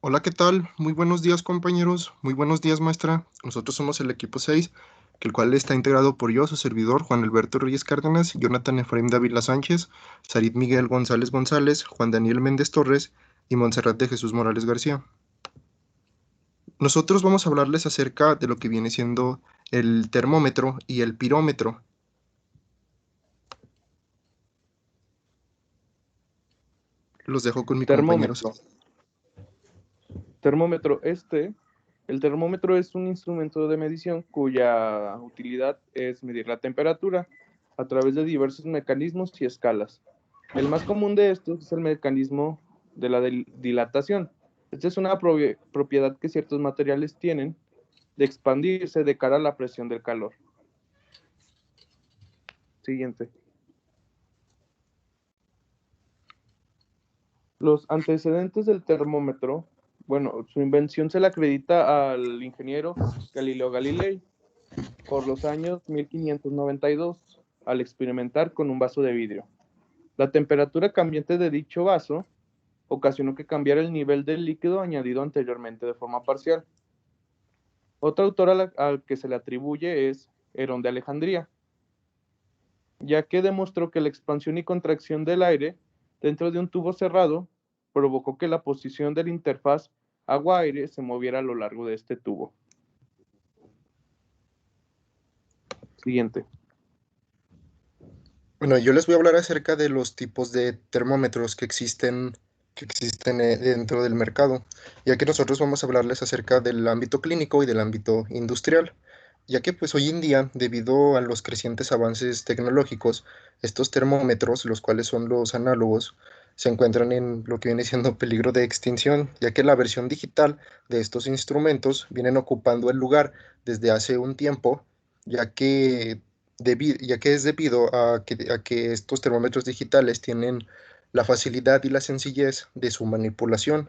Hola, ¿qué tal? Muy buenos días, compañeros. Muy buenos días, maestra. Nosotros somos el equipo 6, el cual está integrado por yo, su servidor, Juan Alberto Reyes Cárdenas, Jonathan Efraín Dávila Sánchez, Sarit Miguel González González, Juan Daniel Méndez Torres y Montserrat de Jesús Morales García. Nosotros vamos a hablarles acerca de lo que viene siendo el termómetro y el pirómetro. Los dejo con mi compañeros. Termómetro. Termómetro. El termómetro es un instrumento de medición cuya utilidad es medir la temperatura a través de diversos mecanismos y escalas. El más común de estos es el mecanismo de la dilatación. Esta es una propiedad que ciertos materiales tienen de expandirse de cara a la presión del calor. Siguiente. Los antecedentes del termómetro, bueno, su invención se le acredita al ingeniero Galileo Galilei por los años 1592, al experimentar con un vaso de vidrio. La temperatura cambiante de dicho vaso ocasionó que cambiara el nivel del líquido añadido anteriormente de forma parcial. Otro autor al que se le atribuye es Herón de Alejandría, ya que demostró que la expansión y contracción del aire dentro de un tubo cerrado provocó que la posición de la interfaz agua-aire se moviera a lo largo de este tubo. Siguiente. Bueno, yo les voy a hablar acerca de los tipos de termómetros que existen dentro del mercado, ya que nosotros vamos a hablarles acerca del ámbito clínico y del ámbito industrial, ya que pues hoy en día, debido a los crecientes avances tecnológicos, estos termómetros, los cuales son los análogos, se encuentran en lo que viene siendo peligro de extinción, ya que la versión digital de estos instrumentos vienen ocupando el lugar desde hace un tiempo, ya que ya que es debido a que estos termómetros digitales tienen la facilidad y la sencillez de su manipulación,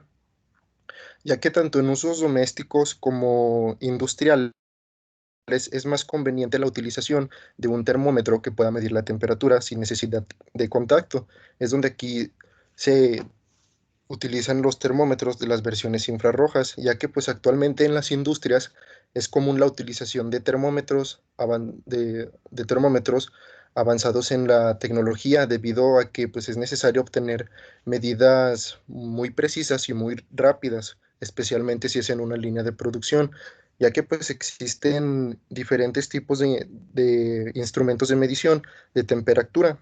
ya que tanto en usos domésticos como industriales es más conveniente la utilización de un termómetro que pueda medir la temperatura sin necesidad de contacto. Es donde aquí se utilizan los termómetros de las versiones infrarrojas, ya que pues actualmente en las industrias es común la utilización de termómetros avanzados en la tecnología debido a que pues es necesario obtener medidas muy precisas y muy rápidas, especialmente si es en una línea de producción, ya que pues existen diferentes tipos de instrumentos de medición de temperatura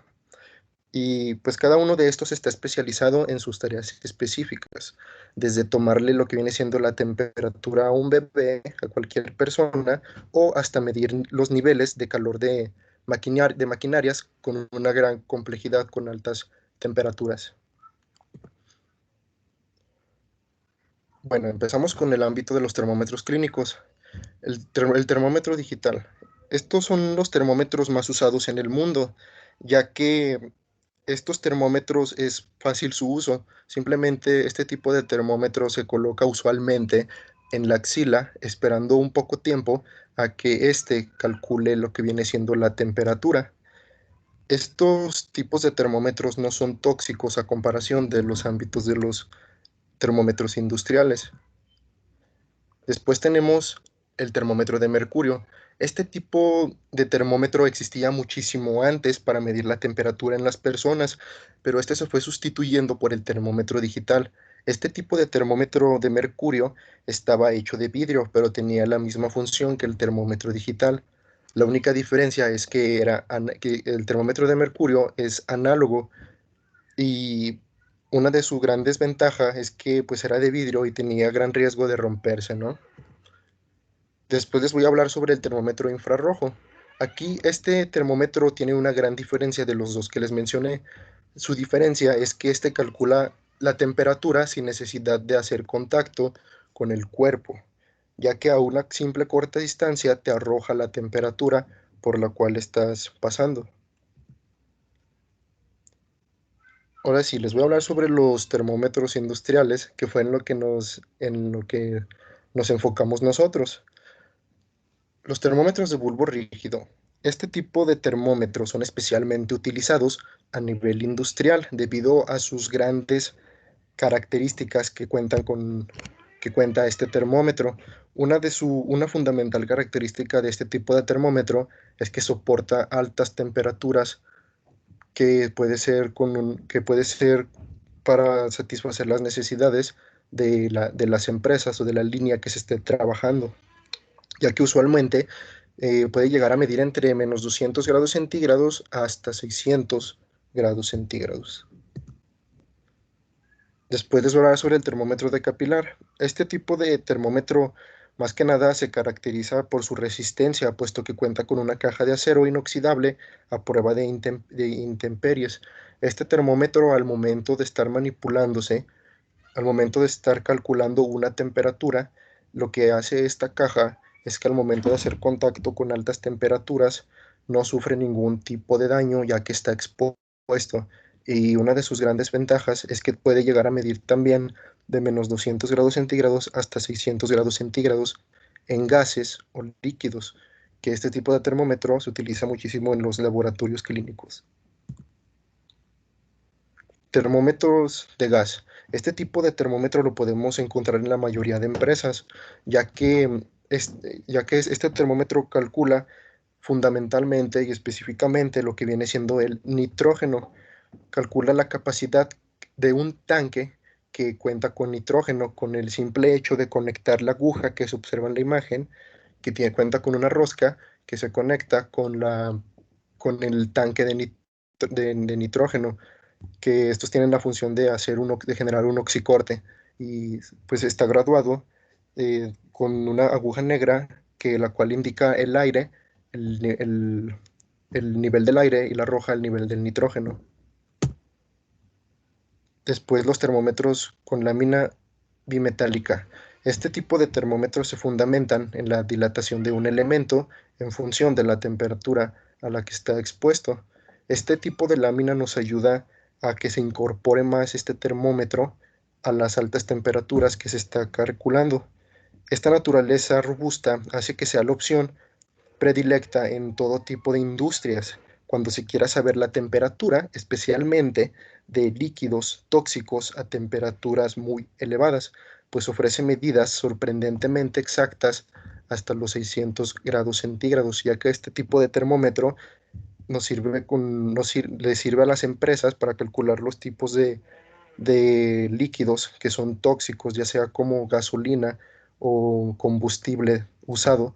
y pues cada uno de estos está especializado en sus tareas específicas, desde tomarle lo que viene siendo la temperatura a un bebé, a cualquier persona, o hasta medir los niveles de calor de maquinarias con una gran complejidad, con altas temperaturas. Bueno, empezamos con el ámbito de los termómetros clínicos. El termómetro digital. Estos son los termómetros más usados en el mundo, ya que estos termómetros es fácil su uso. Simplemente este tipo de termómetro se coloca usualmente en la axila, esperando un poco tiempo a que éste calcule lo que viene siendo la temperatura. Estos tipos de termómetros no son tóxicos a comparación de los ámbitos de los termómetros industriales. Después tenemos el termómetro de mercurio. Este tipo de termómetro existía muchísimo antes para medir la temperatura en las personas, pero este se fue sustituyendo por el termómetro digital. Este tipo de termómetro de mercurio estaba hecho de vidrio, pero tenía la misma función que el termómetro digital. La única diferencia es que el termómetro de mercurio es análogo y una de sus grandes ventajas es que pues era de vidrio y tenía gran riesgo de romperse, ¿no? Después les voy a hablar sobre el termómetro infrarrojo. Aquí este termómetro tiene una gran diferencia de los dos que les mencioné. Su diferencia es que este calcula la temperatura sin necesidad de hacer contacto con el cuerpo, ya que a una simple corta distancia te arroja la temperatura por la cual estás pasando. Ahora sí, les voy a hablar sobre los termómetros industriales, que fue en lo que nos enfocamos nosotros. Los termómetros de bulbo rígido. Este tipo de termómetros son especialmente utilizados a nivel industrial debido a sus grandes características que cuentan con que cuenta este termómetro. Una fundamental característica de este tipo de termómetro es que soporta altas temperaturas que puede ser para satisfacer las necesidades de las empresas o de la línea que se esté trabajando, ya que usualmente puede llegar a medir entre menos 200 grados centígrados hasta 600 grados centígrados. Después les voy a hablar sobre el termómetro de capilar. Este tipo de termómetro más que nada se caracteriza por su resistencia, puesto que cuenta con una caja de acero inoxidable a prueba de intemperies. Este termómetro, al momento de estar manipulándose, al momento de estar calculando una temperatura, lo que hace esta caja es que al momento de hacer contacto con altas temperaturas no sufre ningún tipo de daño ya que está expuesto. Y una de sus grandes ventajas es que puede llegar a medir también de menos 200 grados centígrados hasta 600 grados centígrados en gases o líquidos, que este tipo de termómetro se utiliza muchísimo en los laboratorios clínicos. Termómetros de gas. Este tipo de termómetro lo podemos encontrar en la mayoría de empresas, este termómetro calcula fundamentalmente y específicamente lo que viene siendo el nitrógeno. Calcula la capacidad de un tanque que cuenta con nitrógeno con el simple hecho de conectar la aguja que se observa en la imagen, cuenta con una rosca que se conecta con el tanque de nitrógeno, que estos tienen la función de generar un oxicorte y pues está graduado con una aguja negra la cual indica el aire, el nivel del aire, y la roja el nivel del nitrógeno. Después los termómetros con lámina bimetálica. Este tipo de termómetros se fundamentan en la dilatación de un elemento en función de la temperatura a la que está expuesto. Este tipo de lámina nos ayuda a que se incorpore más este termómetro a las altas temperaturas que se está calculando. Esta naturaleza robusta hace que sea la opción predilecta en todo tipo de industrias, cuando se quiera saber la temperatura, especialmente de líquidos tóxicos a temperaturas muy elevadas, pues ofrece medidas sorprendentemente exactas hasta los 600 grados centígrados, ya que este tipo de termómetro le sirve a las empresas para calcular los tipos de líquidos que son tóxicos, ya sea como gasolina o combustible usado,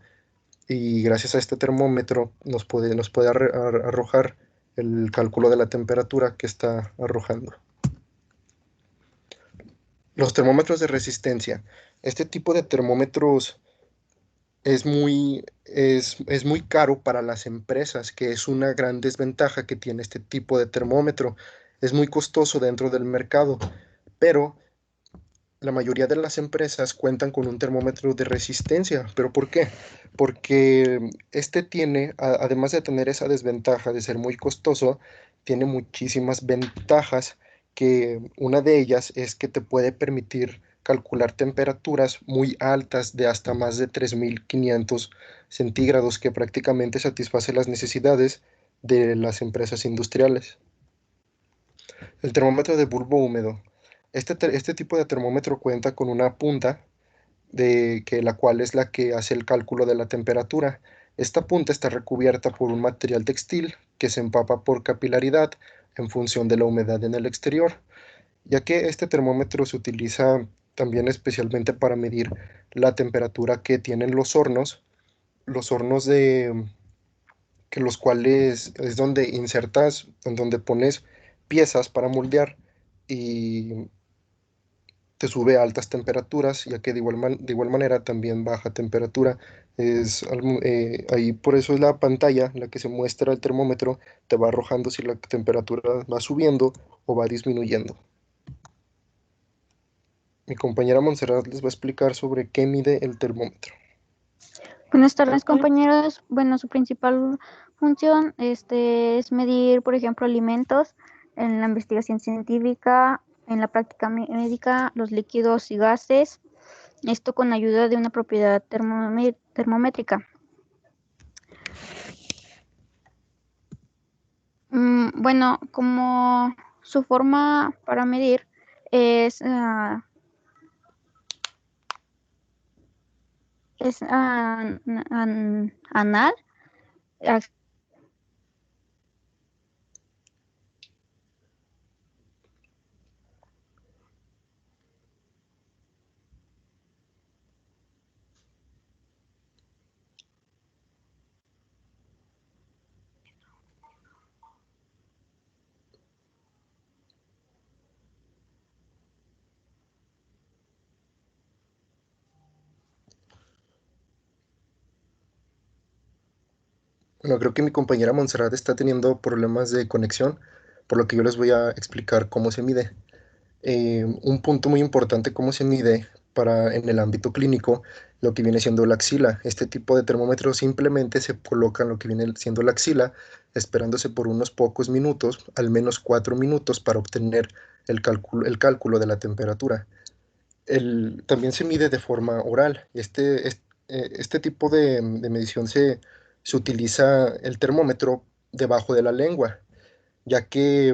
y gracias a este termómetro nos puede arrojar el cálculo de la temperatura que está arrojando. Los termómetros de resistencia. Este tipo de termómetros es muy caro para las empresas, que es una gran desventaja que tiene este tipo de termómetro. Es muy costoso dentro del mercado, pero la mayoría de las empresas cuentan con un termómetro de resistencia. ¿Pero por qué? Porque este además de tener esa desventaja de ser muy costoso, tiene muchísimas ventajas, que una de ellas es que te puede permitir calcular temperaturas muy altas de hasta más de 3500 centígrados, que prácticamente satisface las necesidades de las empresas industriales. El termómetro de bulbo húmedo. Este tipo de termómetro cuenta con una punta la cual es la que hace el cálculo de la temperatura. Esta punta está recubierta por un material textil que se empapa por capilaridad en función de la humedad en el exterior, ya que este termómetro se utiliza también especialmente para medir la temperatura que tienen los hornos que los cuales es donde en donde pones piezas para moldear, y te sube a altas temperaturas, ya que de igual manera también baja temperatura. Ahí por eso es la pantalla la que se muestra el termómetro, te va arrojando si la temperatura va subiendo o va disminuyendo. Mi compañera Montserrat les va a explicar sobre qué mide el termómetro. Buenas tardes, compañeros. Bueno, su principal función es medir, por ejemplo, alimentos en la investigación científica, en la práctica médica, los líquidos y gases, esto con ayuda de una propiedad termométrica. Bueno, como su forma para medir es es anal. Bueno, creo que mi compañera Montserrat está teniendo problemas de conexión, por lo que yo les voy a explicar cómo se mide. Un punto muy importante, cómo se mide para en el ámbito clínico, lo que viene siendo la axila. Este tipo de termómetro simplemente se coloca en lo que viene siendo la axila, esperándose por unos pocos minutos, al menos 4 minutos, para obtener el cálculo de la temperatura. También se mide de forma oral. Este tipo de medición se utiliza el termómetro debajo de la lengua, ya que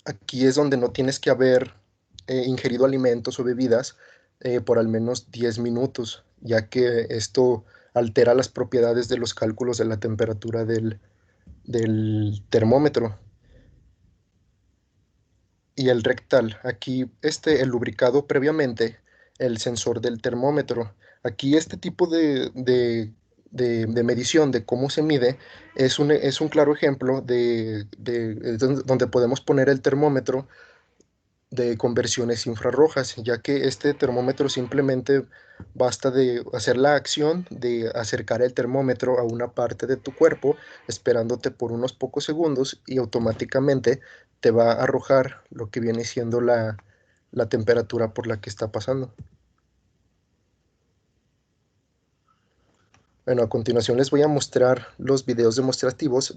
aquí es donde no tienes que haber ingerido alimentos o bebidas por al menos 10 minutos, ya que esto altera las propiedades de los cálculos de la temperatura del termómetro. Y el rectal, aquí el lubricado previamente, el sensor del termómetro. Aquí este tipo de medición de cómo se mide es un claro ejemplo donde podemos poner el termómetro de conversiones infrarrojas, ya que este termómetro simplemente basta de hacer la acción de acercar el termómetro a una parte de tu cuerpo, esperándote por unos pocos segundos y automáticamente te va a arrojar lo que viene siendo la temperatura por la que está pasando. Bueno, a continuación les voy a mostrar los videos demostrativos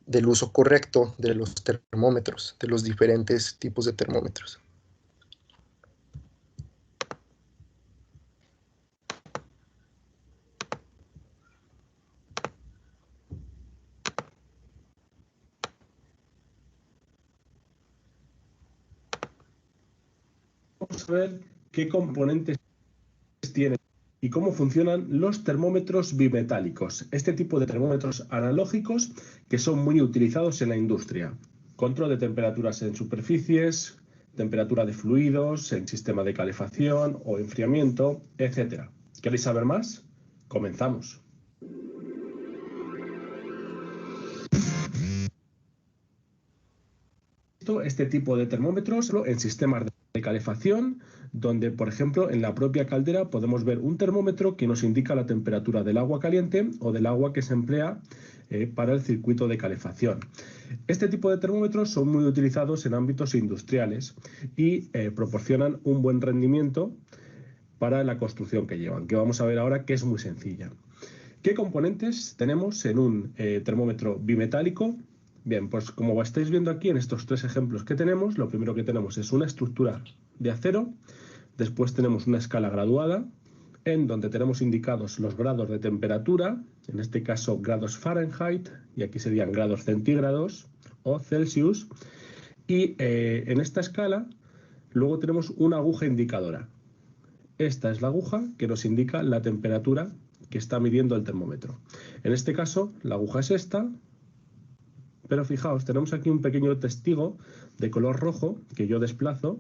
del uso correcto de los termómetros, de los diferentes tipos de termómetros. Vamos a ver qué componentes tienen y cómo funcionan los termómetros bimetálicos, este tipo de termómetros analógicos que son muy utilizados en la industria. Control de temperaturas en superficies, temperatura de fluidos, en sistema de calefacción o enfriamiento, etc. ¿Queréis saber más? Comenzamos. Este tipo de termómetros en sistemas de calefacción, donde, por ejemplo, en la propia caldera podemos ver un termómetro que nos indica la temperatura del agua caliente o del agua que se emplea para el circuito de calefacción. Este tipo de termómetros son muy utilizados en ámbitos industriales y proporcionan un buen rendimiento para la construcción que llevan, que vamos a ver ahora, que es muy sencilla. ¿Qué componentes tenemos en un termómetro bimetálico? Bien, pues como estáis viendo aquí en estos tres ejemplos que tenemos, lo primero que tenemos es una estructura de acero, después tenemos una escala graduada, en donde tenemos indicados los grados de temperatura, en este caso grados Fahrenheit, y aquí serían grados centígrados o Celsius, y en esta escala luego tenemos una aguja indicadora. Esta es la aguja que nos indica la temperatura que está midiendo el termómetro. En este caso, la aguja es esta, pero fijaos, tenemos aquí un pequeño testigo de color rojo que yo desplazo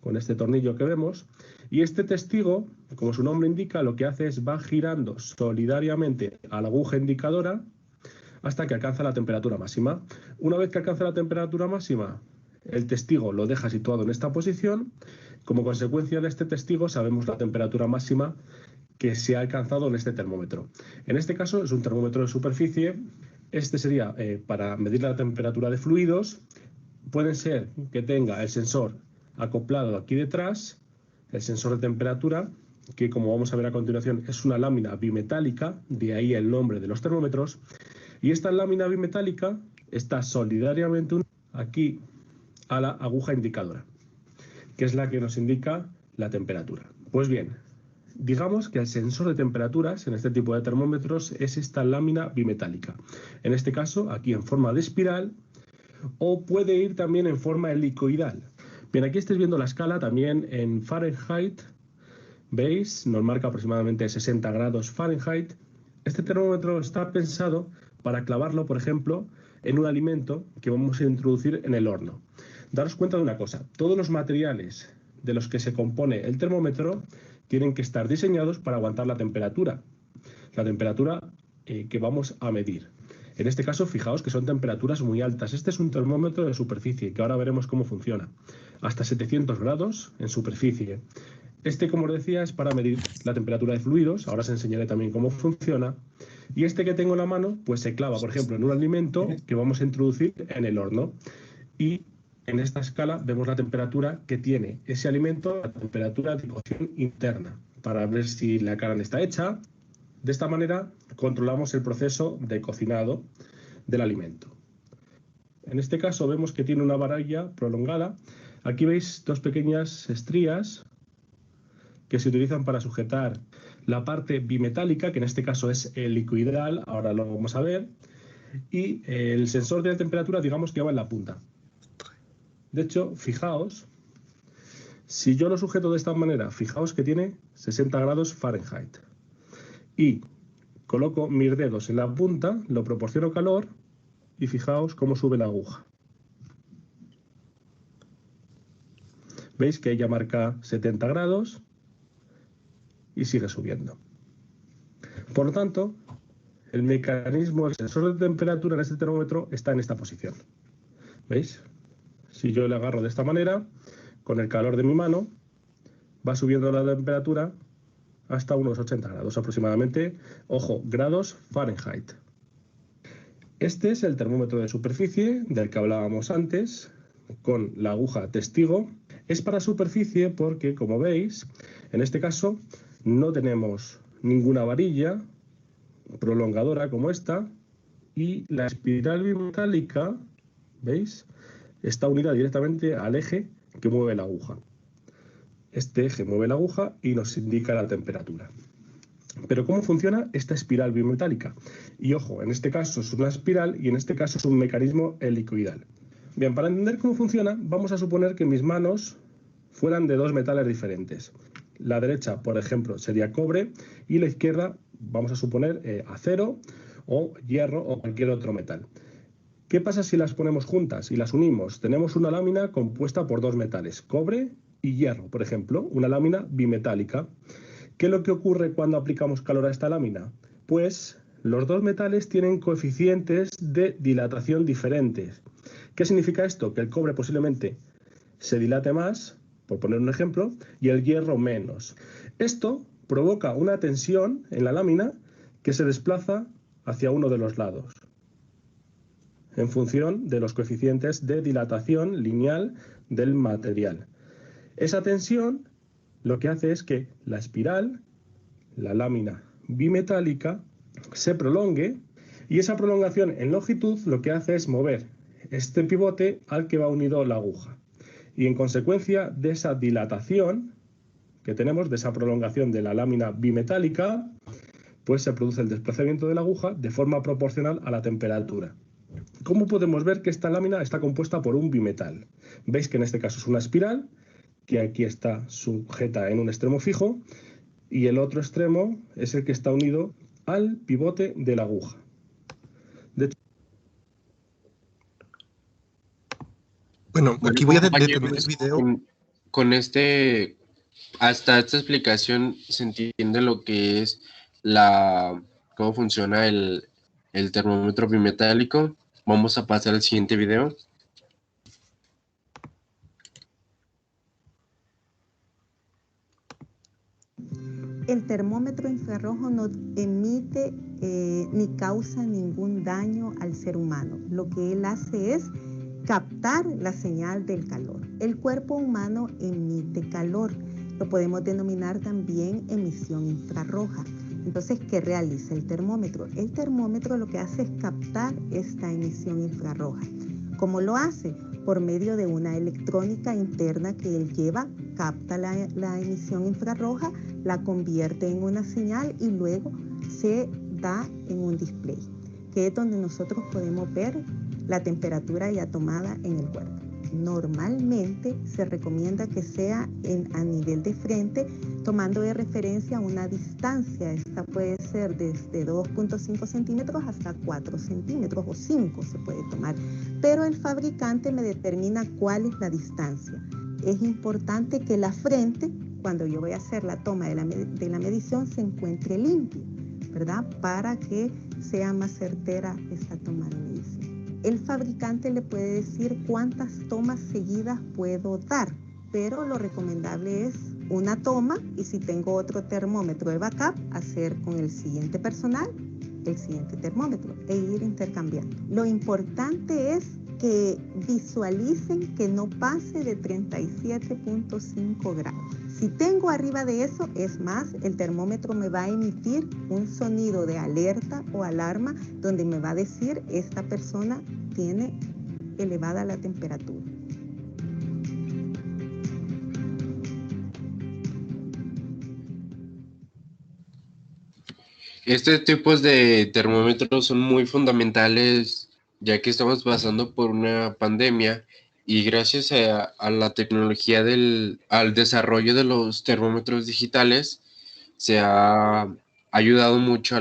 con este tornillo que vemos, y este testigo, como su nombre indica, lo que hace es va girando solidariamente a la aguja indicadora hasta que alcanza la temperatura máxima. Una vez que alcanza la temperatura máxima, el testigo lo deja situado en esta posición. Como consecuencia de este testigo sabemos la temperatura máxima que se ha alcanzado en este termómetro. En este caso es un termómetro de superficie. Este sería para medir la temperatura de fluidos. Puede ser que tenga el sensor acoplado aquí detrás, el sensor de temperatura, que como vamos a ver a continuación es una lámina bimetálica, de ahí el nombre de los termómetros, y esta lámina bimetálica está solidariamente unida aquí a la aguja indicadora, que es la que nos indica la temperatura. Pues bien, digamos que el sensor de temperaturas en este tipo de termómetros es esta lámina bimetálica. En este caso, aquí en forma de espiral, o puede ir también en forma helicoidal. Bien, aquí estáis viendo la escala también en Fahrenheit, ¿Veis? Nos marca aproximadamente 60 grados Fahrenheit. Este termómetro está pensado para clavarlo, por ejemplo, en un alimento que vamos a introducir en el horno. Daros cuenta de una cosa, todos los materiales de los que se compone el termómetro tienen que estar diseñados para aguantar la temperatura que vamos a medir. En este caso, fijaos que son temperaturas muy altas. Este es un termómetro de superficie, que ahora veremos cómo funciona. Hasta 700 grados en superficie. Este, como os decía, es para medir la temperatura de fluidos. Ahora os enseñaré también cómo funciona. Y este que tengo en la mano, pues se clava, por ejemplo, en un alimento que vamos a introducir en el horno. Y en esta escala vemos la temperatura que tiene ese alimento, la temperatura de cocción interna, para ver si la carne está hecha. De esta manera controlamos el proceso de cocinado del alimento. En este caso vemos que tiene una varilla prolongada. Aquí veis dos pequeñas estrías que se utilizan para sujetar la parte bimetálica, que en este caso es helicoidal, ahora lo vamos a ver, y el sensor de temperatura, digamos que va en la punta. De hecho, fijaos, si yo lo sujeto de esta manera, fijaos que tiene 60 grados Fahrenheit. Y coloco mis dedos en la punta, lo proporciono calor y fijaos cómo sube la aguja. Veis que ella marca 70 grados y sigue subiendo. Por lo tanto, el mecanismo, el sensor de temperatura en este termómetro está en esta posición. ¿Veis? Si yo le agarro de esta manera, con el calor de mi mano, va subiendo la temperatura hasta unos 80 grados aproximadamente. Ojo, grados Fahrenheit. Este es el termómetro de superficie del que hablábamos antes, con la aguja testigo. Es para superficie porque, como veis, en este caso no tenemos ninguna varilla prolongadora como esta, y la espiral bimetálica, ¿veis?, está unida directamente al eje que mueve la aguja. Este eje mueve la aguja y nos indica la temperatura. Pero ¿cómo funciona esta espiral bimetálica? Y ojo, en este caso es una espiral y en este caso es un mecanismo helicoidal. Bien, para entender cómo funciona, vamos a suponer que mis manos fueran de dos metales diferentes. La derecha, por ejemplo, sería cobre y la izquierda, vamos a suponer, acero o hierro o cualquier otro metal. ¿Qué pasa si las ponemos juntas y las unimos? Tenemos una lámina compuesta por dos metales, cobre y hierro, por ejemplo, una lámina bimetálica. ¿Qué es lo que ocurre cuando aplicamos calor a esta lámina? Pues los dos metales tienen coeficientes de dilatación diferentes. ¿Qué significa esto? Que el cobre posiblemente se dilate más, por poner un ejemplo, y el hierro menos. Esto provoca una tensión en la lámina que se desplaza hacia uno de los lados, en función de los coeficientes de dilatación lineal del material. Esa tensión lo que hace es que la espiral, la lámina bimetálica, se prolongue, y esa prolongación en longitud lo que hace es mover este pivote al que va unido la aguja. Y en consecuencia de esa dilatación que tenemos, de esa prolongación de la lámina bimetálica, pues se produce el desplazamiento de la aguja de forma proporcional a la temperatura. ¿Cómo podemos ver que esta lámina está compuesta por un bimetal? Veis que en este caso es una espiral, que aquí está sujeta en un extremo fijo, y el otro extremo es el que está unido al pivote de la aguja. De hecho, bueno, aquí voy a detener el video. Con hasta esta explicación se entiende lo que es cómo funciona el termómetro bimetálico. Vamos a pasar al siguiente video. El termómetro infrarrojo no emite ni causa ningún daño al ser humano. Lo que él hace es captar la señal del calor. El cuerpo humano emite calor. Lo podemos denominar también emisión infrarroja. Entonces, ¿qué realiza el termómetro? El termómetro lo que hace es captar esta emisión infrarroja. ¿Cómo lo hace? Por medio de una electrónica interna que él lleva, capta la emisión infrarroja, la convierte en una señal y luego se da en un display, que es donde nosotros podemos ver la temperatura ya tomada en el cuerpo. Normalmente se recomienda que sea a nivel de frente, tomando de referencia una distancia. Esta puede ser desde 2.5 centímetros hasta 4 centímetros o 5 se puede tomar, pero el fabricante me determina cuál es la distancia. Es importante que la frente, cuando yo voy a hacer la toma de la medición, se encuentre limpia, ¿verdad? Para que sea más certera esta toma de medición. El fabricante le puede decir cuántas tomas seguidas puedo dar, pero lo recomendable es una toma, y si tengo otro termómetro de backup, hacer con el siguiente personal el siguiente termómetro e ir intercambiando. Lo importante es que visualicen que no pase de 37.5 grados. Si tengo arriba de eso, es más, el termómetro me va a emitir un sonido de alerta o alarma donde me va a decir esta persona tiene elevada la temperatura. Este tipo de termómetros son muy fundamentales ya que estamos pasando por una pandemia y gracias a la tecnología al desarrollo de los termómetros digitales se ha ayudado mucho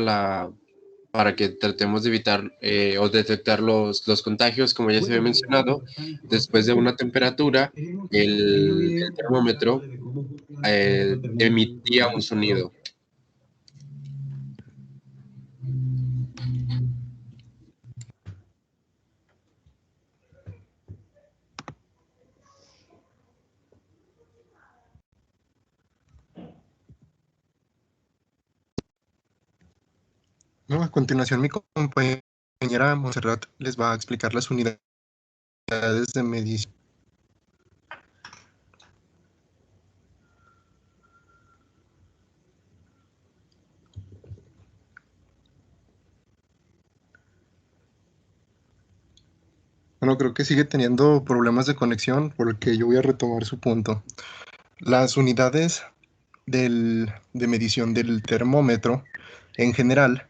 para que tratemos de evitar o detectar los contagios, como ya se había mencionado. Después de una temperatura, el termómetro emitía un sonido. No, a continuación, mi compañera Montserrat les va a explicar las unidades de medición. Bueno, creo que sigue teniendo problemas de conexión, por lo que yo voy a retomar su punto. Las unidades de medición del termómetro, en general,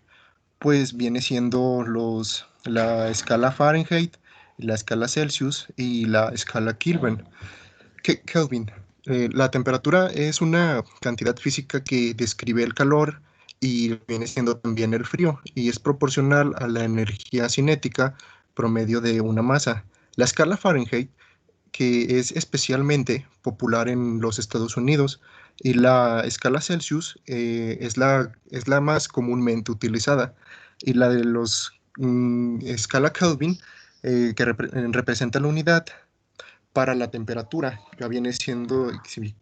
pues viene siendo la escala Fahrenheit, la escala Celsius y la escala Kelvin. La temperatura es una cantidad física que describe el calor y viene siendo también el frío, y es proporcional a la energía cinética promedio de una masa. La escala Fahrenheit, que es especialmente popular en los Estados Unidos, y la escala Celsius es la más comúnmente utilizada, y la de los escala Kelvin, que representa la unidad para la temperatura, ya viene siendo, sí,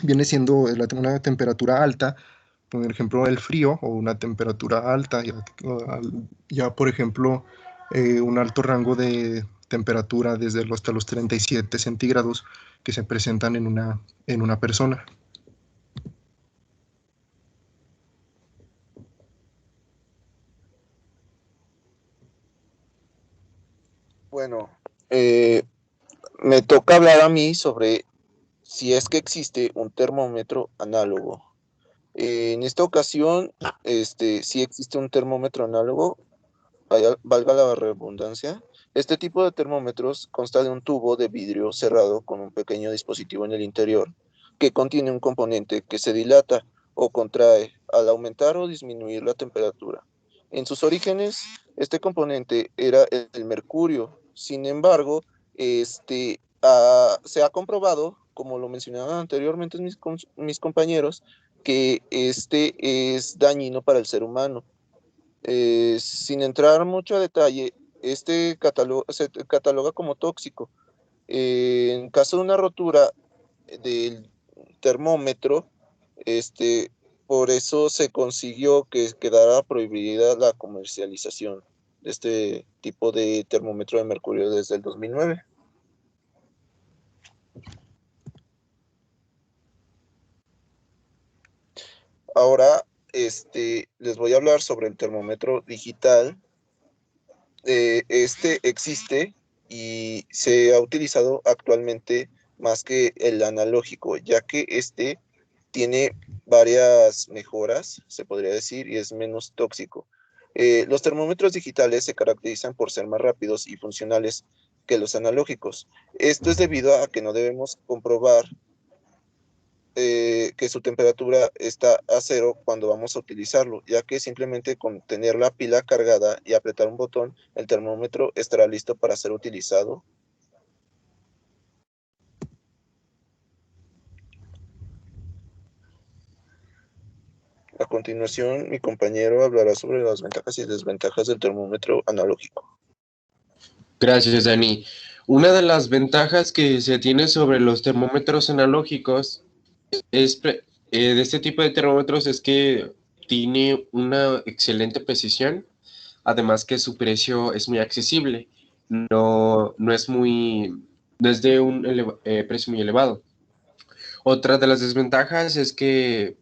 viene siendo una temperatura alta, por ejemplo el frío, o una temperatura alta, ya por ejemplo un alto rango de temperatura desde hasta los 37 centígrados que se presentan en una persona. Bueno, me toca hablar a mí sobre si es que existe un termómetro análogo. En esta ocasión, sí existe un termómetro análogo, valga la redundancia. Este tipo de termómetros consta de un tubo de vidrio cerrado con un pequeño dispositivo en el interior que contiene un componente que se dilata o contrae al aumentar o disminuir la temperatura. En sus orígenes, este componente era el mercurio. Sin embargo, se ha comprobado, como lo mencionaban anteriormente mis compañeros, que este es dañino para el ser humano. Sin entrar mucho a detalle, se cataloga como tóxico. En caso de una rotura del termómetro, por eso se consiguió que quedara prohibida la comercialización de este tipo de termómetro de mercurio desde el 2009. Ahora, les voy a hablar sobre el termómetro digital. Este existe y se ha utilizado actualmente más que el analógico, ya que este tiene varias mejoras, se podría decir, y es menos tóxico. Los termómetros digitales se caracterizan por ser más rápidos y funcionales que los analógicos. Esto es debido a que no debemos comprobar que su temperatura está a cero cuando vamos a utilizarlo, ya que simplemente con tener la pila cargada y apretar un botón, el termómetro estará listo para ser utilizado. A continuación, mi compañero hablará sobre las ventajas y desventajas del termómetro analógico. Gracias, Dani. Una de las ventajas que se tiene sobre los termómetros analógicos de este tipo de termómetros es que tiene una excelente precisión, además que su precio es muy accesible, no es de un precio muy elevado. Otra de las desventajas es que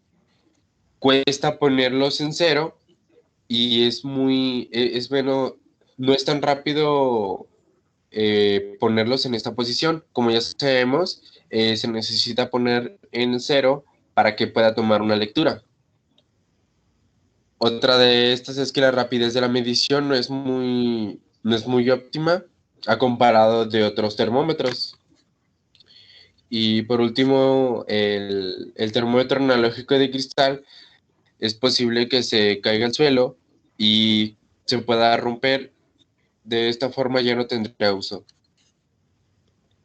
cuesta ponerlos en cero y es bueno, no es tan rápido ponerlos en esta posición. Como ya sabemos, se necesita poner en cero para que pueda tomar una lectura. Otra de estas es que la rapidez de la medición no es muy óptima a comparado de otros termómetros. Y por último, el termómetro analógico de cristal es posible que se caiga al suelo y se pueda romper. De esta forma ya no tendría uso.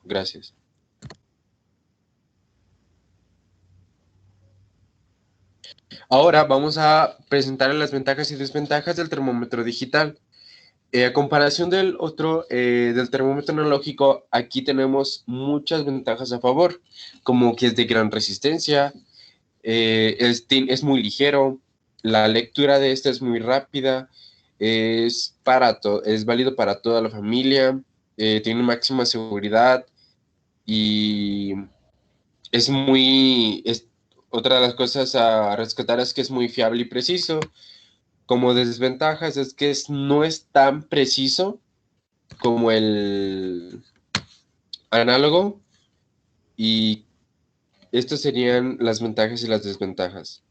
Gracias. Ahora vamos a presentar las ventajas y desventajas del termómetro digital. A comparación del termómetro analógico, aquí tenemos muchas ventajas a favor, como que es de gran resistencia, es muy ligero, la lectura de este es muy rápida, es válido para toda la familia, tiene máxima seguridad y otra de las cosas a rescatar es que es muy fiable y preciso. Como desventajas es que no es tan preciso como el análogo y estas serían las ventajas y las desventajas.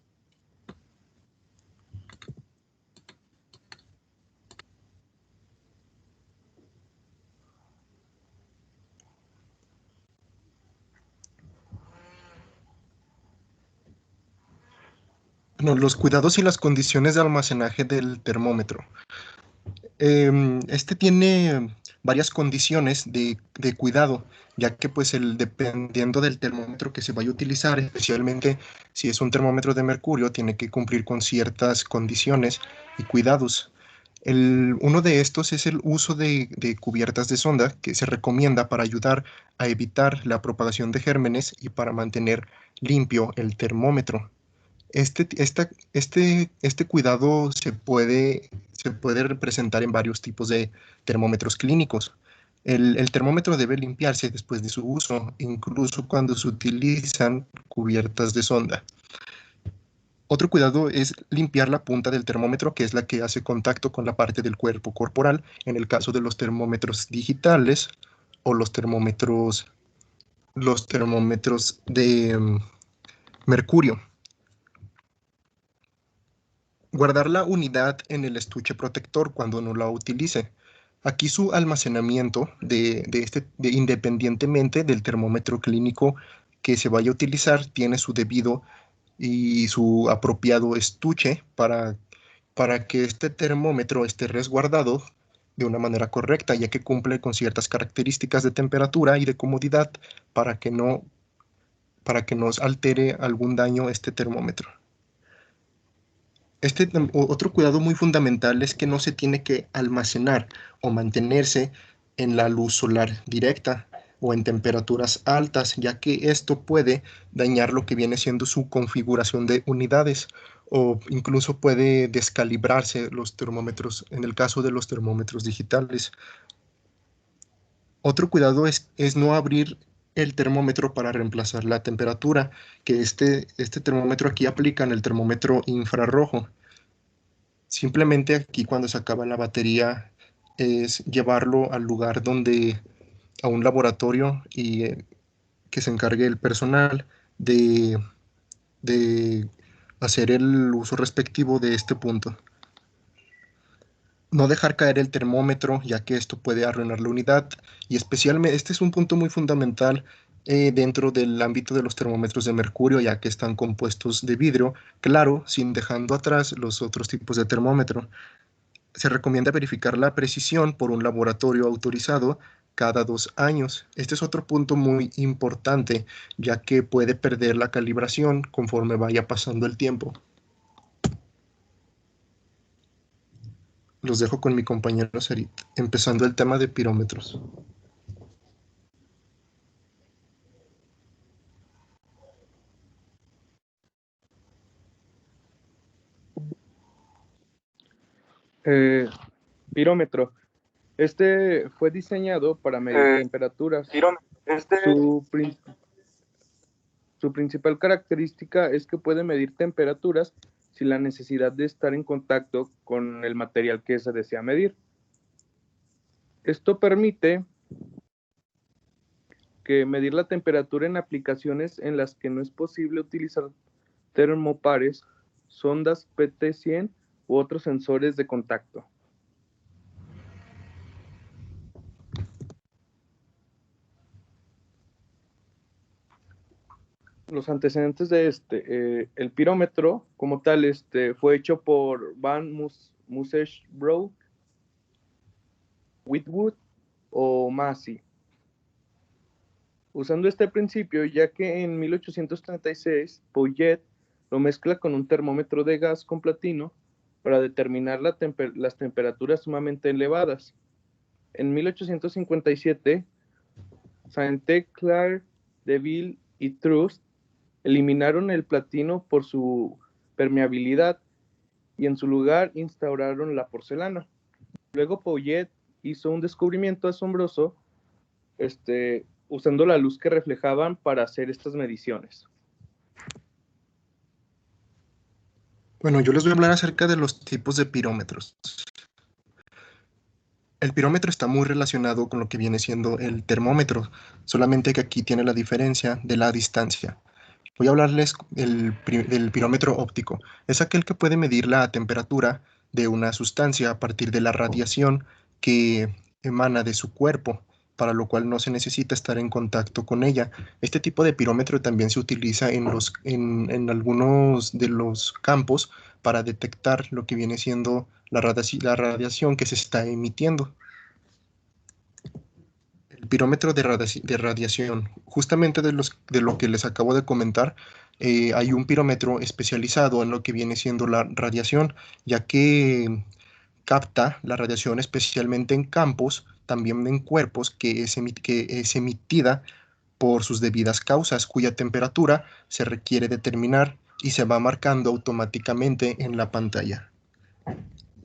Bueno, los cuidados y las condiciones de almacenaje del termómetro. Este tiene varias condiciones de cuidado, ya que pues dependiendo del termómetro que se vaya a utilizar, especialmente si es un termómetro de mercurio, tiene que cumplir con ciertas condiciones y cuidados. Uno de estos es el uso de cubiertas de sonda, que se recomienda para ayudar a evitar la propagación de gérmenes y para mantener limpio el termómetro. Este cuidado se puede representar en varios tipos de termómetros clínicos. El termómetro debe limpiarse después de su uso, incluso cuando se utilizan cubiertas de sonda. Otro cuidado es limpiar la punta del termómetro, que es la que hace contacto con la parte del cuerpo corporal, en el caso de los termómetros digitales o los termómetros de mercurio. Guardar la unidad en el estuche protector cuando no la utilice. Aquí su almacenamiento independientemente del termómetro clínico que se vaya a utilizar, tiene su debido y su apropiado estuche para que este termómetro esté resguardado de una manera correcta, ya que cumple con ciertas características de temperatura y de comodidad para que nos altere algún daño este termómetro. Otro cuidado muy fundamental es que no se tiene que almacenar o mantenerse en la luz solar directa o en temperaturas altas, ya que esto puede dañar lo que viene siendo su configuración de unidades o incluso puede descalibrarse los termómetros en el caso de los termómetros digitales. Otro cuidado es no abrir el termómetro para reemplazar la temperatura, que este termómetro aquí aplica en el termómetro infrarrojo. Simplemente aquí cuando se acaba la batería es llevarlo al lugar a un laboratorio y que se encargue el personal de hacer el uso respectivo de este punto. No dejar caer el termómetro, ya que esto puede arruinar la unidad. Y especialmente, este es un punto muy fundamental dentro del ámbito de los termómetros de mercurio, ya que están compuestos de vidrio, claro, sin dejando atrás los otros tipos de termómetro. Se recomienda verificar la precisión por un laboratorio autorizado cada 2 años. Este es otro punto muy importante, ya que puede perder la calibración conforme vaya pasando el tiempo. Los dejo con mi compañero Sarit, empezando el tema de pirómetros. Pirómetro. Este fue diseñado para medir temperaturas. Su principal característica es que puede medir temperaturas sin la necesidad de estar en contacto con el material que se desea medir. Esto permite que medir la temperatura en aplicaciones en las que no es posible utilizar termopares, sondas PT100 u otros sensores de contacto. Los antecedentes de el pirómetro como tal fue hecho por Van Musselbroek, Whitwood o Massey. Usando este principio, ya que en 1836 Pouillet lo mezcla con un termómetro de gas con platino para determinar las temperaturas sumamente elevadas. En 1857, Sainte-Claire, Deville y Trust eliminaron el platino por su permeabilidad y en su lugar instauraron la porcelana. Luego Pouillet hizo un descubrimiento asombroso usando la luz que reflejaban para hacer estas mediciones. Bueno, yo les voy a hablar acerca de los tipos de pirómetros. El pirómetro está muy relacionado con lo que viene siendo el termómetro, solamente que aquí tiene la diferencia de la distancia. Voy a hablarles del pirómetro óptico. Es aquel que puede medir la temperatura de una sustancia a partir de la radiación que emana de su cuerpo, para lo cual no se necesita estar en contacto con ella. Este tipo de pirómetro también se utiliza en algunos de los campos para detectar lo que viene siendo la radiación que se está emitiendo. El pirómetro de radiación, justamente de lo que les acabo de comentar, hay un pirómetro especializado en lo que viene siendo la radiación, ya que capta la radiación especialmente en campos, también en cuerpos, que es emitida por sus debidas causas, cuya temperatura se requiere determinar y se va marcando automáticamente en la pantalla,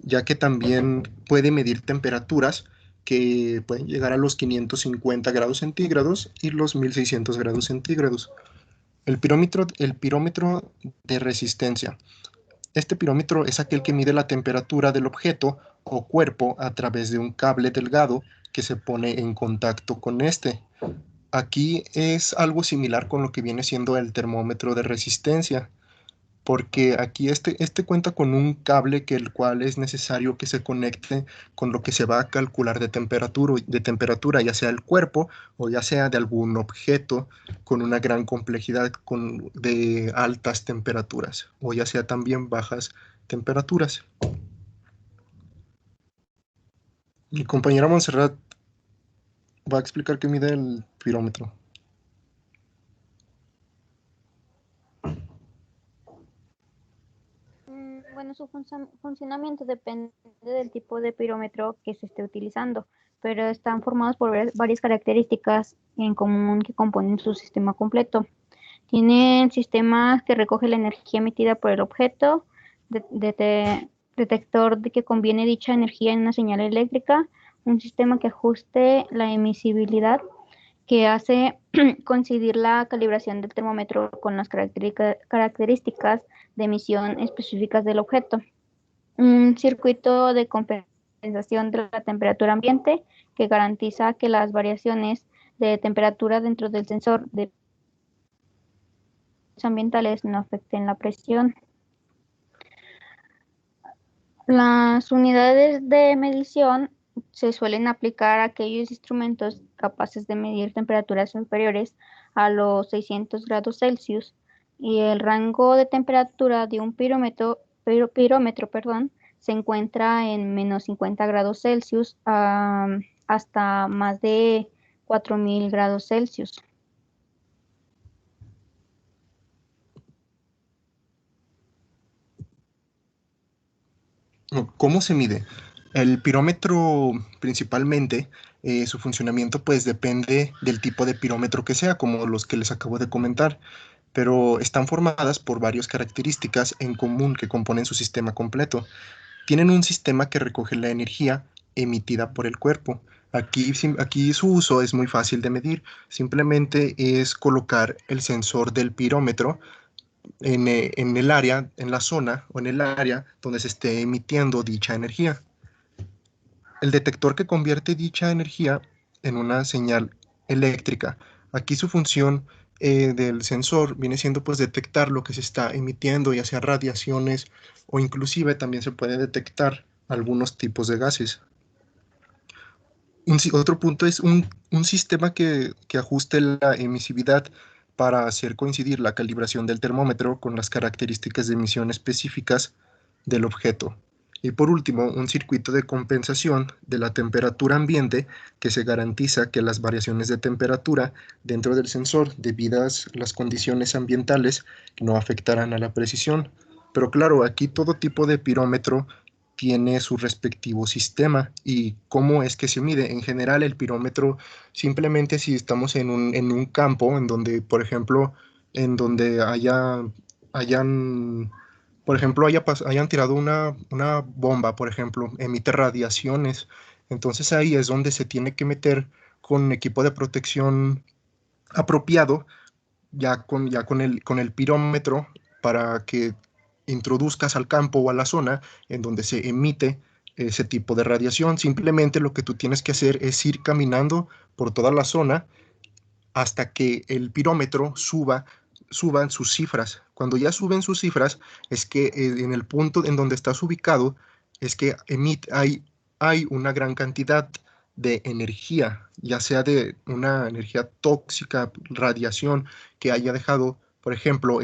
ya que también puede medir temperaturas que pueden llegar a los 550 grados centígrados y los 1600 grados centígrados. El pirómetro de resistencia. Este pirómetro es aquel que mide la temperatura del objeto o cuerpo a través de un cable delgado que se pone en contacto con este. Aquí es algo similar con lo que viene siendo el termómetro de resistencia, porque aquí este cuenta con un cable el cual es necesario que se conecte con lo que se va a calcular de temperatura, ya sea el cuerpo o ya sea de algún objeto con una gran complejidad de altas temperaturas o ya sea también bajas temperaturas. Mi compañera Montserrat va a explicar qué mide el pirómetro. Bueno, su funcionamiento depende del tipo de pirómetro que se esté utilizando, pero están formados por varias características en común que componen su sistema completo. Tienen sistemas que recoge la energía emitida por el objeto, detector de que conviene dicha energía en una señal eléctrica, un sistema que ajuste la emisibilidad, que hace coincidir la calibración del termómetro con las características de emisión específicas del objeto. Un circuito de compensación de la temperatura ambiente que garantiza que las variaciones de temperatura dentro del sensor de ambientales no afecten la presión. Las unidades de medición se suelen aplicar a aquellos instrumentos capaces de medir temperaturas superiores a los 600 grados Celsius y el rango de temperatura de un pirómetro, perdón, se encuentra en menos 50 grados Celsius hasta más de 4000 grados Celsius. ¿Cómo se mide? El pirómetro principalmente, su funcionamiento pues depende del tipo de pirómetro que sea, como los que les acabo de comentar, pero están formadas por varias características en común que componen su sistema completo. Tienen un sistema que recoge la energía emitida por el cuerpo. Aquí su uso es muy fácil de medir. Simplemente es colocar el sensor del pirómetro en el área, en la zona o en el área donde se esté emitiendo dicha energía. El detector que convierte dicha energía en una señal eléctrica. Aquí su función del sensor viene siendo pues detectar lo que se está emitiendo, ya sea radiaciones o inclusive también se puede detectar algunos tipos de gases. Otro punto es un sistema que ajuste la emisividad para hacer coincidir la calibración del termómetro con las características de emisión específicas del objeto. Y por último, un circuito de compensación de la temperatura ambiente que se garantiza que las variaciones de temperatura dentro del sensor, debidas a las condiciones ambientales, no afectarán a la precisión. Pero claro, aquí todo tipo de pirómetro tiene su respectivo sistema y cómo es que se mide. En general, el pirómetro, simplemente si estamos en un campo en donde, por ejemplo, en donde hayan, por ejemplo, hayan tirado una bomba, por ejemplo, emite radiaciones. Entonces ahí es donde se tiene que meter con equipo de protección apropiado, con el pirómetro para que introduzcas al campo o a la zona en donde se emite ese tipo de radiación. Simplemente lo que tú tienes que hacer es ir caminando por toda la zona hasta que el pirómetro suban sus cifras. Cuando ya suben sus cifras, es que en el punto en donde estás ubicado, es que hay una gran cantidad de energía, ya sea de una energía tóxica, radiación, que haya dejado, por ejemplo,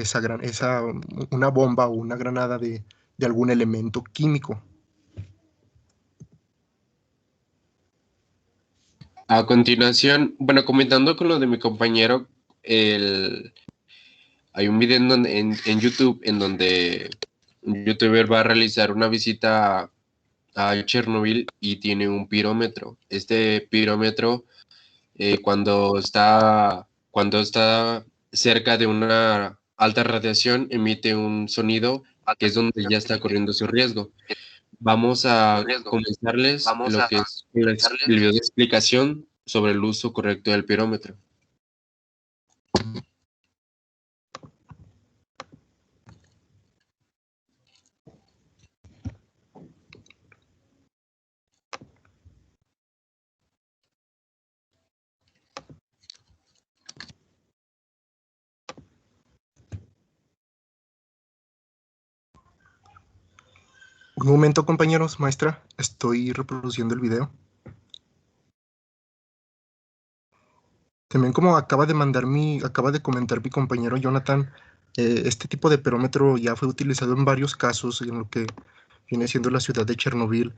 una bomba o una granada de algún elemento químico. A continuación, bueno, comentando con lo de mi compañero, hay un video en YouTube en donde un youtuber va a realizar una visita a Chernobyl y tiene un pirómetro. Este pirómetro, cuando está cerca de una alta radiación, emite un sonido que es donde ya está corriendo su riesgo. Vamos a comenzarles lo que es el video de explicación sobre el uso correcto del pirómetro. Un momento, compañeros, maestra, estoy reproduciendo el video. También como acaba de comentar mi compañero Jonathan, este tipo de perómetro ya fue utilizado en varios casos en lo que viene siendo la ciudad de Chernobyl,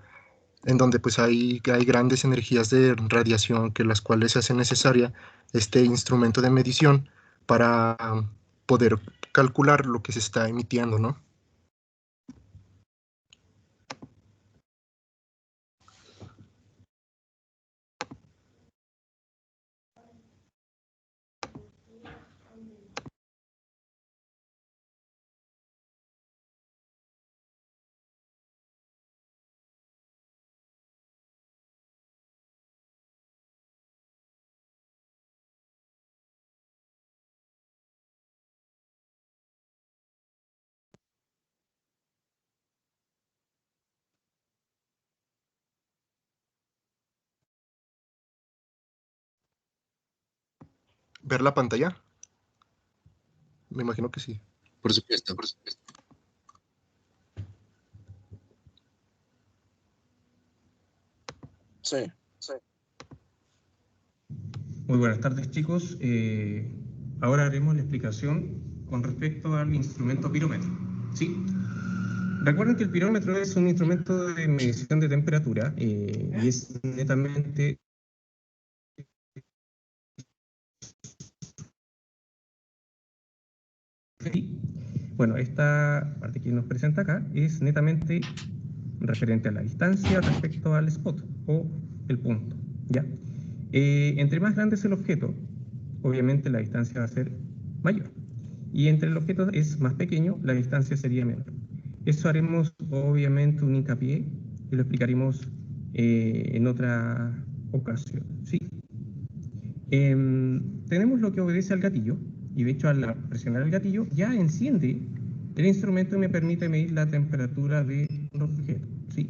en donde pues hay grandes energías de radiación que las cuales se hace necesaria este instrumento de medición para poder calcular lo que se está emitiendo, ¿no? ¿Ver la pantalla? Me imagino que sí. Por supuesto, por supuesto. Sí. Muy buenas tardes, chicos. Ahora haremos la explicación con respecto al instrumento pirómetro. ¿Sí? Recuerden que el pirómetro es un instrumento de medición de temperatura y es netamente bueno, esta parte que nos presenta acá es netamente referente a la distancia respecto al spot o el punto, ¿ya? Entre más grande es el objeto, obviamente la distancia va a ser mayor. Y entre el objeto es más pequeño, la distancia sería menor. Eso haremos obviamente un hincapié y lo explicaremos en otra ocasión, ¿sí? Tenemos lo que obedece al gatillo, y de hecho al presionar el gatillo ya enciende el instrumento y me permite medir la temperatura de un objeto, ¿sí?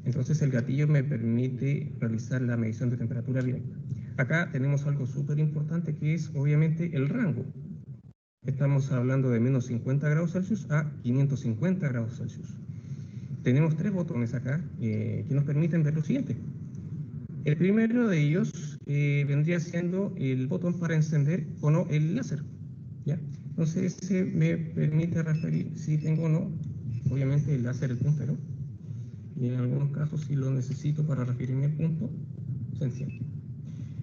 Entonces el gatillo me permite realizar la medición de temperatura directa. Acá tenemos algo súper importante que es obviamente el rango. Estamos hablando de menos 50 grados Celsius a 550 grados Celsius. Tenemos tres botones acá que nos permiten ver lo siguiente. El primero de ellos vendría siendo el botón para encender o no el láser, ¿ya? Entonces ese me permite referir si tengo o no, obviamente el láser el puntero, y en algunos casos si lo necesito para referirme al punto, se enciende.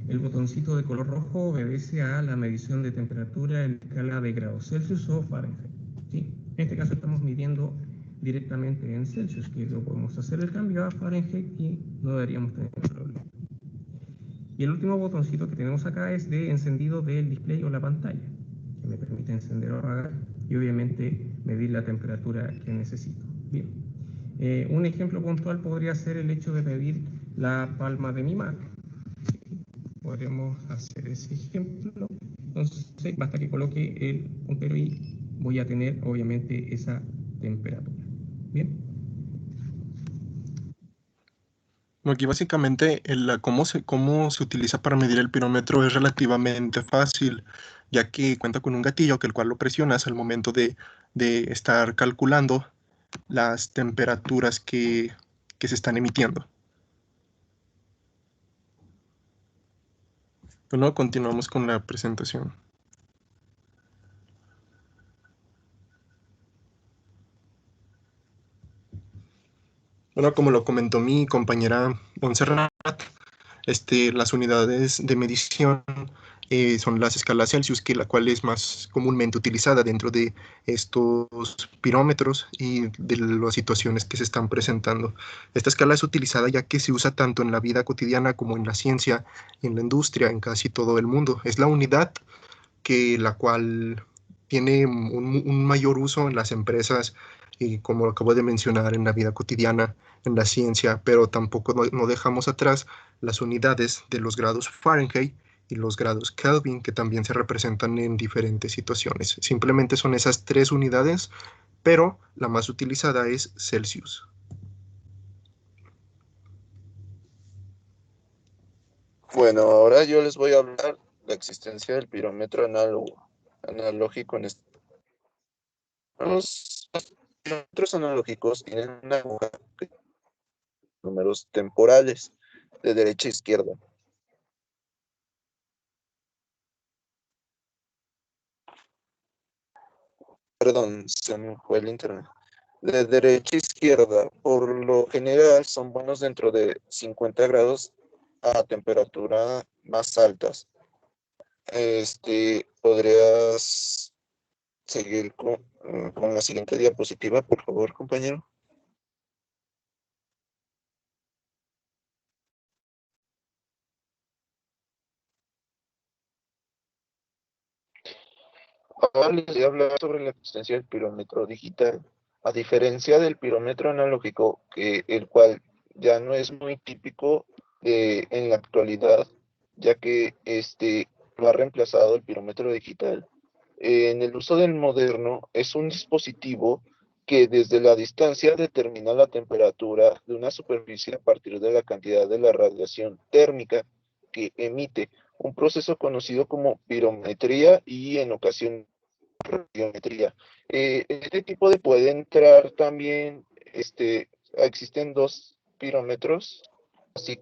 El botoncito de color rojo obedece a la medición de temperatura en escala de grados Celsius o Fahrenheit, ¿sí? En este caso estamos midiendo directamente en Celsius, que lo podemos hacer el cambio a Fahrenheit y no deberíamos tener problema. Y el último botoncito que tenemos acá es de encendido del display o la pantalla, que me permite encender o apagar y obviamente medir la temperatura que necesito. Bien. Un ejemplo puntual podría ser el hecho de medir la palma de mi mano. Podríamos hacer ese ejemplo. Entonces, basta que coloque el puntero y voy a tener obviamente esa temperatura. Bien. Aquí básicamente cómo se utiliza para medir el pirómetro es relativamente fácil, ya que cuenta con un gatillo que el cual lo presionas al momento de estar calculando las temperaturas que se están emitiendo. Bueno, continuamos con la presentación. Bueno, como lo comentó mi compañera Montserrat, las unidades de medición son las escalas Celsius, la cual es más comúnmente utilizada dentro de estos pirómetros y de las situaciones que se están presentando. Esta escala es utilizada ya que se usa tanto en la vida cotidiana como en la ciencia y en la industria, en casi todo el mundo. Es la unidad la cual tiene un mayor uso en las empresas y, como acabo de mencionar, en la vida cotidiana, en la ciencia, pero tampoco no dejamos atrás las unidades de los grados Fahrenheit y los grados Kelvin, que también se representan en diferentes situaciones. Simplemente son esas tres unidades, pero la más utilizada es Celsius. Bueno, ahora yo les voy a hablar de la existencia del pirómetro analógico en este. Los pirómetros analógicos tienen una aguja de números temporales de derecha a izquierda. Perdón, se me fue el internet. De derecha a izquierda, por lo general son buenos dentro de 50 grados a temperatura más altas. ¿Podrías seguir con la siguiente diapositiva, por favor, compañero? Ahora les voy a hablar sobre la existencia del pirómetro digital. A diferencia del pirómetro analógico, el cual ya no es muy típico en la actualidad, ya que lo ha reemplazado el pirómetro digital. En el uso del moderno es un dispositivo que desde la distancia determina la temperatura de una superficie a partir de la cantidad de la radiación térmica que emite, un proceso conocido como pirometría y en ocasiones radiometría. Este tipo de puede entrar también, existen dos pirómetros Sí.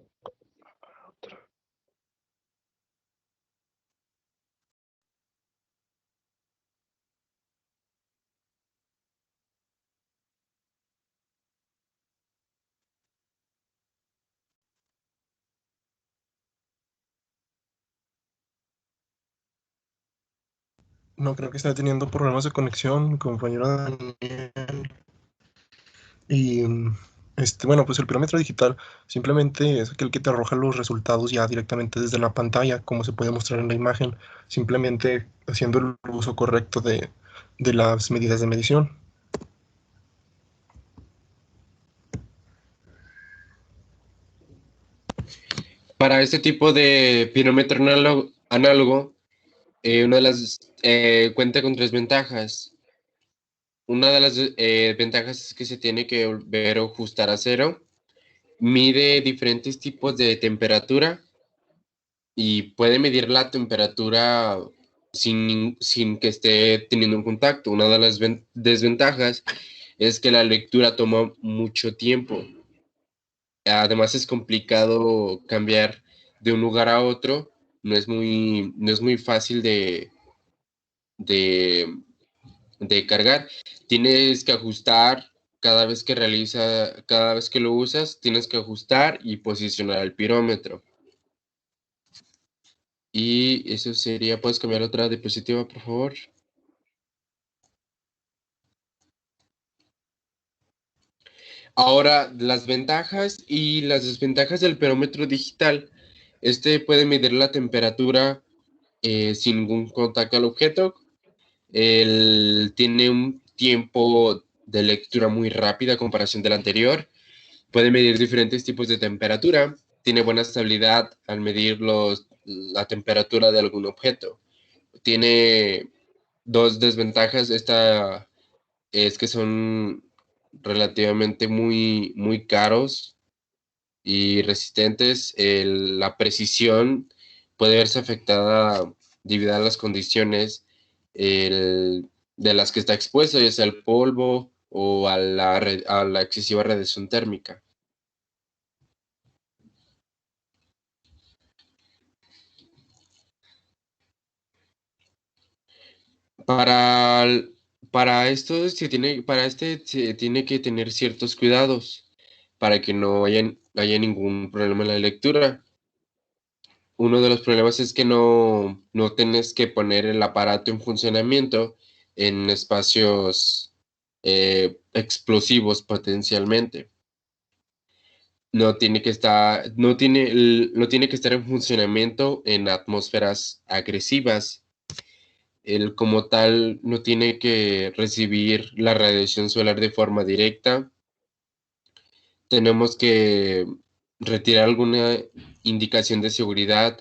No creo que esté teniendo problemas de conexión, mi compañero Daniel. Y bueno, pues el pirómetro digital simplemente es aquel que te arroja los resultados ya directamente desde la pantalla, como se puede mostrar en la imagen, simplemente haciendo el uso correcto de las medidas de medición. Para este tipo de pirómetro análogo, una de las cuenta con tres ventajas. Una de las ventajas es que se tiene que volver a ajustar a cero. Mide diferentes tipos de temperatura y puede medir la temperatura sin que esté teniendo un contacto. Una de las desventajas es que la lectura toma mucho tiempo. Además es complicado cambiar de un lugar a otro. No es muy fácil de, de cargar. Tienes que ajustar cada vez que lo usas, tienes que ajustar y posicionar el pirómetro. Y eso sería, ¿puedes cambiar otra diapositiva, por favor? Ahora, las ventajas y las desventajas del pirómetro digital. Este puede medir la temperatura sin ningún contacto al objeto. Tiene un tiempo de lectura muy rápida a comparación del anterior. Puede medir diferentes tipos de temperatura. Tiene buena estabilidad al medir la temperatura de algún objeto. Tiene dos desventajas. Esta es que son relativamente muy caros y resistentes. La precisión puede verse afectada debido a las condiciones de las que está expuesto, ya sea el polvo o a la excesiva radiación térmica. Para, para esto se tiene que tener ciertos cuidados para que no haya ningún problema en la lectura. Uno de los problemas es que no tienes que poner el aparato en funcionamiento en espacios explosivos potencialmente. No tiene que estar en funcionamiento en atmósferas agresivas. Como tal no tiene que recibir la radiación solar de forma directa. Tenemos que retirar alguna indicación de seguridad.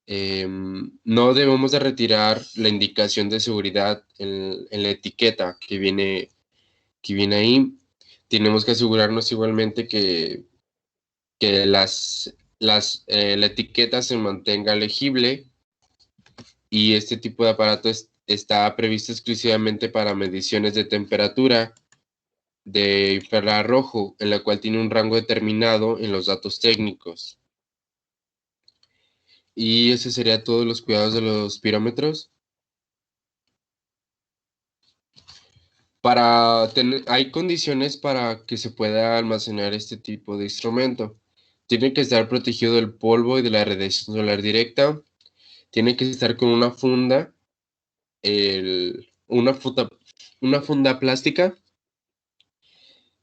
No debemos de retirar la indicación de seguridad en la etiqueta que viene ahí. Tenemos que asegurarnos igualmente que la etiqueta se mantenga legible, y este tipo de aparato está previsto exclusivamente para mediciones de temperatura de infrarrojo, en la cual tiene un rango determinado en los datos técnicos. Y ese sería todos los cuidados de los pirómetros. Hay condiciones para que se pueda almacenar este tipo de instrumento. Tiene que estar protegido del polvo y de la radiación solar directa. Tiene que estar con una funda, una funda plástica.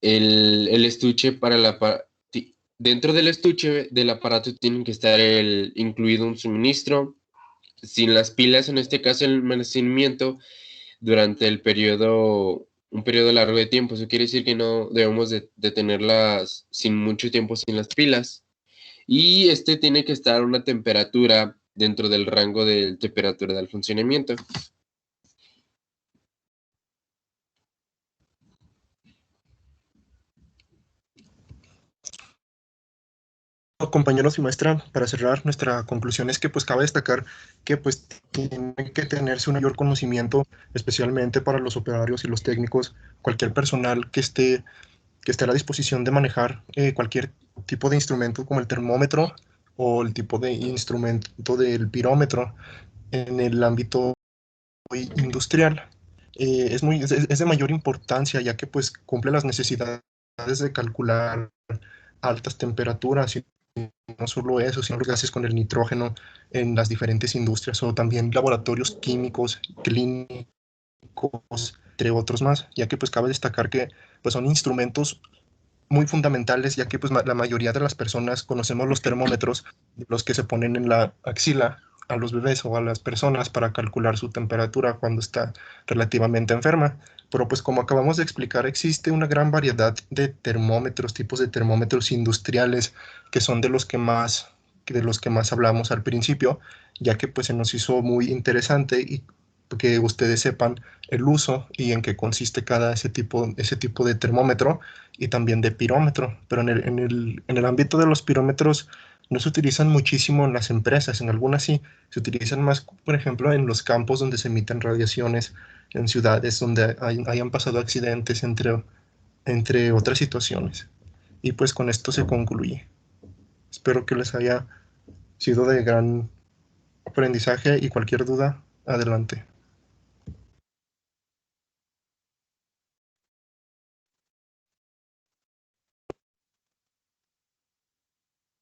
El estuche dentro del estuche del aparato tiene que estar incluido un suministro. Sin las pilas, en este caso el almacenamiento durante un periodo largo de tiempo. Eso quiere decir que no debemos de tenerlas sin mucho tiempo sin las pilas. Y tiene que estar a una temperatura dentro del rango de temperatura del funcionamiento. Compañeros y maestra, para cerrar, nuestra conclusión es que pues cabe destacar que pues tiene que tenerse un mayor conocimiento, especialmente para los operarios y los técnicos, cualquier personal que esté que esté a la disposición de manejar cualquier tipo de instrumento como el termómetro o el tipo de instrumento del pirómetro en el ámbito industrial. Es de mayor importancia, ya que pues cumple las necesidades de calcular altas temperaturas, y no solo eso, sino los gases con el nitrógeno en las diferentes industrias, o también laboratorios químicos, clínicos, entre otros más, ya que pues cabe destacar que pues son instrumentos muy fundamentales, ya que pues la mayoría de las personas conocemos los termómetros, los que se ponen en la axila a los bebés o a las personas para calcular su temperatura cuando está relativamente enferma. Pero pues como acabamos de explicar, existe una gran variedad de termómetros, tipos de termómetros industriales, que son de los que más hablamos al principio, ya que pues se nos hizo muy interesante y que ustedes sepan el uso y en qué consiste cada ese tipo de termómetro y también de pirómetro. Pero en el ámbito de los pirómetros no se utilizan muchísimo en las empresas, en algunas sí, se utilizan más, por ejemplo, en los campos donde se emiten radiaciones, en ciudades donde hayan pasado accidentes, entre otras situaciones. Y pues con esto se concluye. Espero que les haya sido de gran aprendizaje y cualquier duda, adelante.